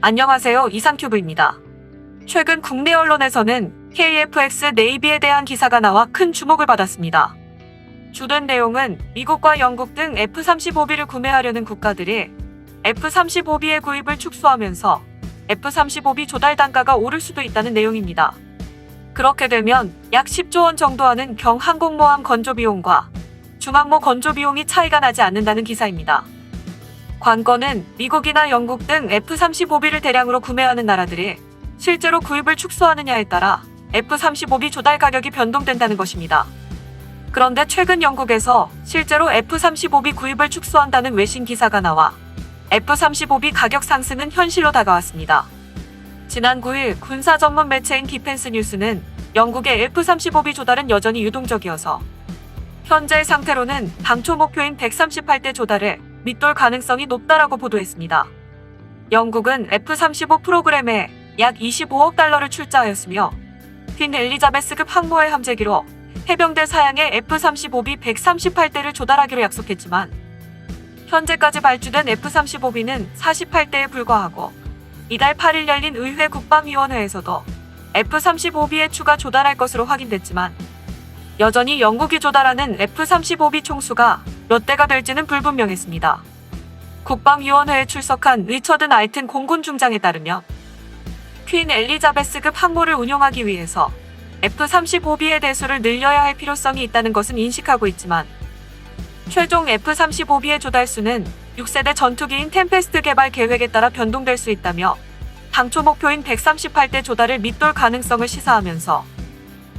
안녕하세요. 이상큐브입니다. 최근 국내 언론에서는 KF-X 네이비에 대한 기사가 나와 큰 주목을 받았습니다. 주된 내용은 미국과 영국 등 F-35B를 구매하려는 국가들이 F-35B의 구입을 축소하면서 F-35B 조달 단가가 오를 수도 있다는 내용입니다. 그렇게 되면 약 10조 원 정도 하는 경항공모함 건조 비용과 중항모 건조 비용이 차이가 나지 않는다는 기사입니다. 관건은 미국이나 영국 등 F-35B를 대량으로 구매하는 나라들이 실제로 구입을 축소하느냐에 따라 F-35B 조달 가격이 변동된다는 것입니다. 그런데 최근 영국에서 실제로 F-35B 구입을 축소한다는 외신 기사가 나와 F-35B 가격 상승은 현실로 다가왔습니다. 지난 9일 군사 전문 매체인 디펜스 뉴스는 영국의 F-35B 조달은 여전히 유동적이어서 현재 상태로는 당초 목표인 138대 조달을 밑돌 가능성이 높다라고 보도했습니다. 영국은 F-35 프로그램에 약 25억 달러를 출자하였으며 퀸 엘리자베스급 항모의 함재기로 해병대 사양의 F-35B 138대를 조달하기로 약속했지만 현재까지 발주된 F-35B는 48대에 불과하고 이달 8일 열린 의회 국방위원회에서도 F-35B에 추가 조달할 것으로 확인됐지만 여전히 영국이 조달하는 F-35B 총수가 몇 대가 될지는 불분명했습니다. 국방위원회에 출석한 리처드 나이튼 공군 중장에 따르면 퀸 엘리자베스급 항모를 운용하기 위해서 F-35B의 대수를 늘려야 할 필요성이 있다는 것은 인식하고 있지만 최종 F-35B의 조달수는 6세대 전투기인 템페스트 개발 계획에 따라 변동될 수 있다며 당초 목표인 138대 조달을 밑돌 가능성을 시사하면서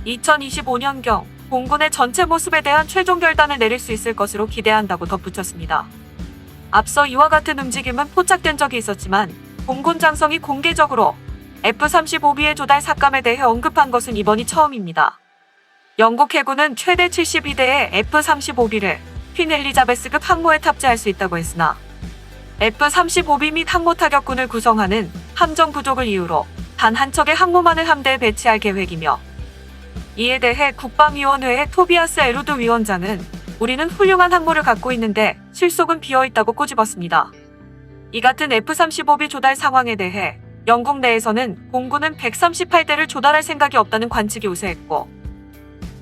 2025년경 공군의 전체 모습에 대한 최종 결단을 내릴 수 있을 것으로 기대한다고 덧붙였습니다. 앞서 이와 같은 움직임은 포착된 적이 있었지만 공군 장성이 공개적으로 F-35B의 조달 삭감에 대해 언급한 것은 이번이 처음입니다. 영국 해군은 최대 72대의 F-35B를 퀸 엘리자베스급 항모에 탑재할 수 있다고 했으나 F-35B 및 항모 타격군을 구성하는 함정 부족을 이유로 단 한 척의 항모만을 함대에 배치할 계획이며 이에 대해 국방위원회의 토비아스 에루드 위원장은 우리는 훌륭한 항모를 갖고 있는데 실속은 비어있다고 꼬집었습니다. 이 같은 F-35B 조달 상황에 대해 영국 내에서는 공군은 138대를 조달할 생각이 없다는 관측이 우세했고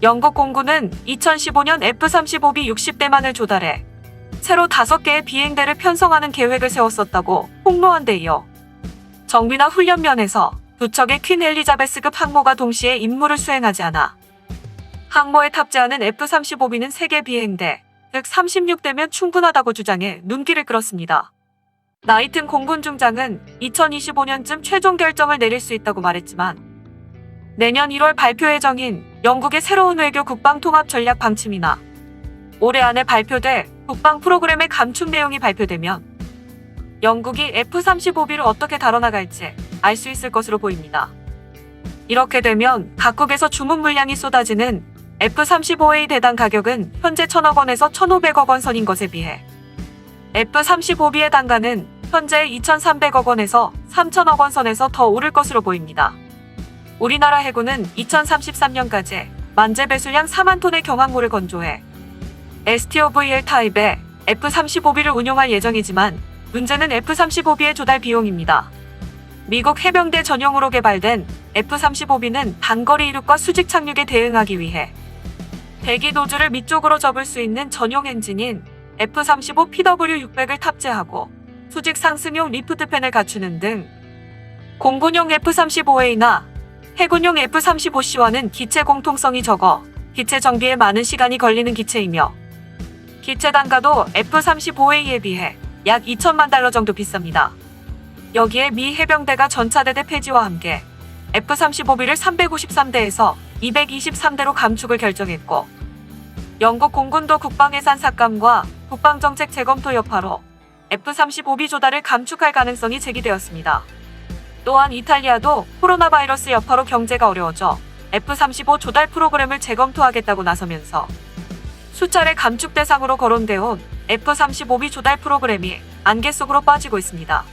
영국 공군은 2015년 F-35B 60대만을 조달해 새로 5개의 비행대를 편성하는 계획을 세웠었다고 폭로한 데 이어 정비나 훈련 면에서 두 척의 퀸 엘리자베스급 항모가 동시에 임무를 수행하지 않아 항모에 탑재하는 F-35B는 3개 비행대, 즉 36대면 충분하다고 주장해 눈길을 끌었습니다. 나이튼 공군 중장은 2025년쯤 최종 결정을 내릴 수 있다고 말했지만 내년 1월 발표 예정인 영국의 새로운 외교 국방 통합 전략 방침이나 올해 안에 발표될 국방 프로그램의 감축 내용이 발표되면 영국이 F-35B를 어떻게 다뤄나갈지 알 수 있을 것으로 보입니다. 이렇게 되면 각국에서 주문 물량이 쏟아지는 F-35A 대당 가격은 현재 1,000억 원에서 1,500억 원 선인 것에 비해 F-35B의 단가는 현재 2,300억 원에서 3,000억 원 선에서 더 오를 것으로 보입니다. 우리나라 해군은 2033년까지 만재 배수량 4만 톤의 경항모를 건조해 STOVL 타입의 F-35B를 운용할 예정이지만 문제는 F-35B의 조달 비용입니다. 미국 해병대 전용으로 개발된 F-35B는 단거리 이륙과 수직 착륙에 대응하기 위해 배기 노즐을 밑쪽으로 접을 수 있는 전용 엔진인 F-35 PW600을 탑재하고 수직 상승용 리프트팬을 갖추는 등 공군용 F-35A나 해군용 F-35C와는 기체 공통성이 적어 기체 정비에 많은 시간이 걸리는 기체이며 기체 단가도 F-35A에 비해 약 2천만 달러 정도 비쌉니다. 여기에 미 해병대가 전차대대 폐지와 함께 F-35B를 353대에서 223대로 감축을 결정했고 영국 공군도 국방예산 삭감과 국방정책 재검토 여파로 F-35B 조달을 감축할 가능성이 제기되었습니다. 또한 이탈리아도 코로나 바이러스 여파로 경제가 어려워져 F-35 조달 프로그램을 재검토하겠다고 나서면서 수차례 감축 대상으로 거론되어 온 F-35B 조달 프로그램이 안개 속으로 빠지고 있습니다.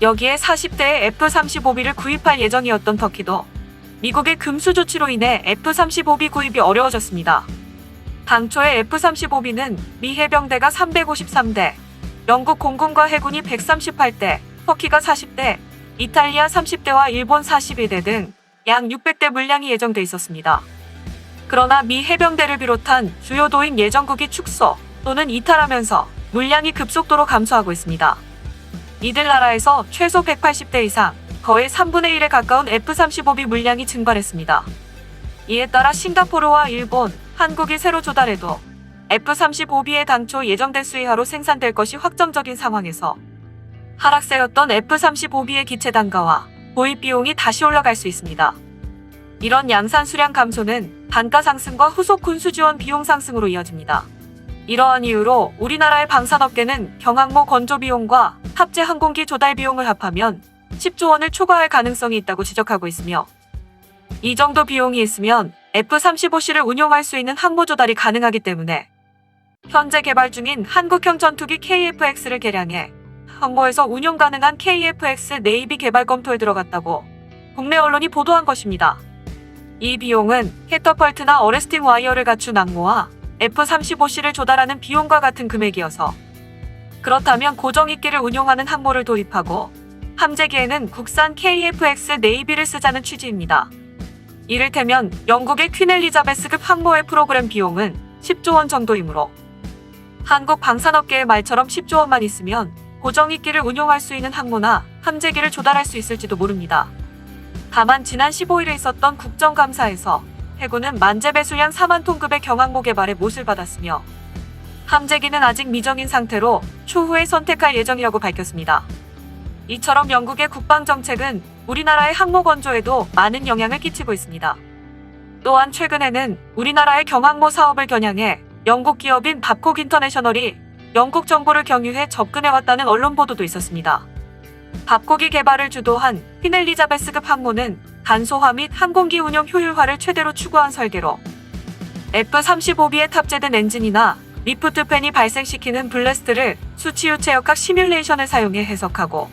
여기에 40대의 F-35B를 구입할 예정이었던 터키도 미국의 금수 조치로 인해 F-35B 구입이 어려워졌습니다. 당초에 F-35B는 미 해병대가 353대, 영국 공군과 해군이 138대, 터키가 40대, 이탈리아 30대와 일본 41대 등 약 600대 물량이 예정돼 있었습니다. 그러나 미 해병대를 비롯한 주요 도입 예정국이 축소 또는 이탈하면서 물량이 급속도로 감소하고 있습니다. 이들 나라에서 최소 180대 이상, 거의 3분의 1에 가까운 F-35B 물량이 증발했습니다. 이에 따라 싱가포르와 일본, 한국이 새로 조달해도 F-35B의 당초 예정된 수 이하로 생산될 것이 확정적인 상황에서 하락세였던 F-35B의 기체 단가와 도입 비용이 다시 올라갈 수 있습니다. 이런 양산 수량 감소는 단가 상승과 후속 군수 지원 비용 상승으로 이어집니다. 이러한 이유로 우리나라의 방산업계는 경항모 건조 비용과 탑재 항공기 조달 비용을 합하면 10조 원을 초과할 가능성이 있다고 지적하고 있으며, 이 정도 비용이 있으면 F-35C를 운용할 수 있는 항모 조달이 가능하기 때문에 현재 개발 중인 한국형 전투기 KF-X를 개량해 항모에서 운용 가능한 KF-X 네이비 개발 검토에 들어갔다고 국내 언론이 보도한 것입니다. 이 비용은 캐터펄트나 어레스팅 와이어를 갖춘 항모와 F-35C를 조달하는 비용과 같은 금액이어서, 그렇다면 고정익기를 운용하는 항모를 도입하고 함재기에는 국산 KF-X 네이비를 쓰자는 취지입니다. 이를테면 영국의 퀸 엘리자베스급 항모의 프로그램 비용은 10조 원 정도이므로 한국 방산업계의 말처럼 10조 원만 있으면 고정익기를 운용할 수 있는 항모나 함재기를 조달할 수 있을지도 모릅니다. 다만 지난 15일에 있었던 국정감사에서 해군은 만재 배수량 4만 톤급의 경항모 개발에 못을 받았으며 함재기는 아직 미정인 상태로 추후에 선택할 예정이라고 밝혔습니다. 이처럼 영국의 국방정책은 우리나라의 항모 건조에도 많은 영향을 끼치고 있습니다. 또한 최근에는 우리나라의 경항모 사업을 겨냥해 영국 기업인 밥콕 인터내셔널이 영국 정부를 경유해 접근해왔다는 언론 보도도 있었습니다. 밥콕이 개발을 주도한 퀸 엘리자베스급 항모는 간소화 및 항공기 운용 효율화를 최대로 추구한 설계로 F-35B에 탑재된 엔진이나 리프트팬이 발생시키는 블래스트를 수치 유체역학 시뮬레이션을 사용해 해석하고,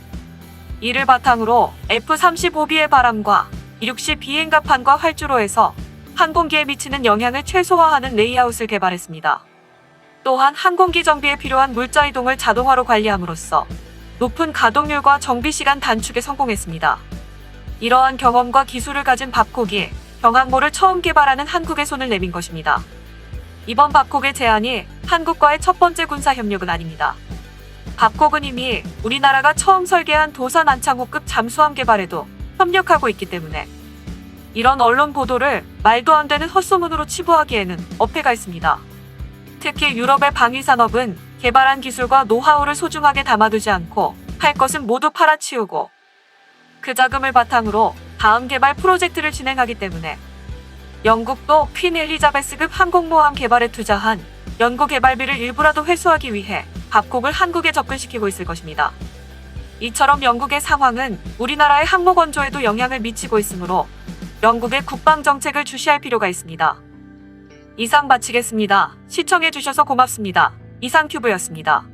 이를 바탕으로 F-35B의 바람과 이륙시 비행갑판과 활주로에서 항공기에 미치는 영향을 최소화하는 레이아웃을 개발했습니다. 또한 항공기 정비에 필요한 물자 이동을 자동화로 관리함으로써 높은 가동률과 정비 시간 단축에 성공했습니다. 이러한 경험과 기술을 가진 밥콕이 경항모를 처음 개발하는 한국에 손을 내민 것입니다. 이번 밥콕의 제안이 한국과의 첫 번째 군사 협력은 아닙니다. 밥콕은 이미 우리나라가 처음 설계한 도산 안창호급 잠수함 개발에도 협력하고 있기 때문에 이런 언론 보도를 말도 안 되는 헛소문으로 치부하기에는 어폐가 있습니다. 특히 유럽의 방위산업은 개발한 기술과 노하우를 소중하게 담아두지 않고 할 것은 모두 팔아치우고 그 자금을 바탕으로 다음 개발 프로젝트를 진행하기 때문에 영국도 퀸 엘리자베스급 항공모함 개발에 투자한 연구 개발비를 일부라도 회수하기 위해 밥콕을 한국에 접근시키고 있을 것입니다. 이처럼 영국의 상황은 우리나라의 항모 건조에도 영향을 미치고 있으므로 영국의 국방 정책을 주시할 필요가 있습니다. 이상 마치겠습니다. 시청해주셔서 고맙습니다. 이상튜브였습니다.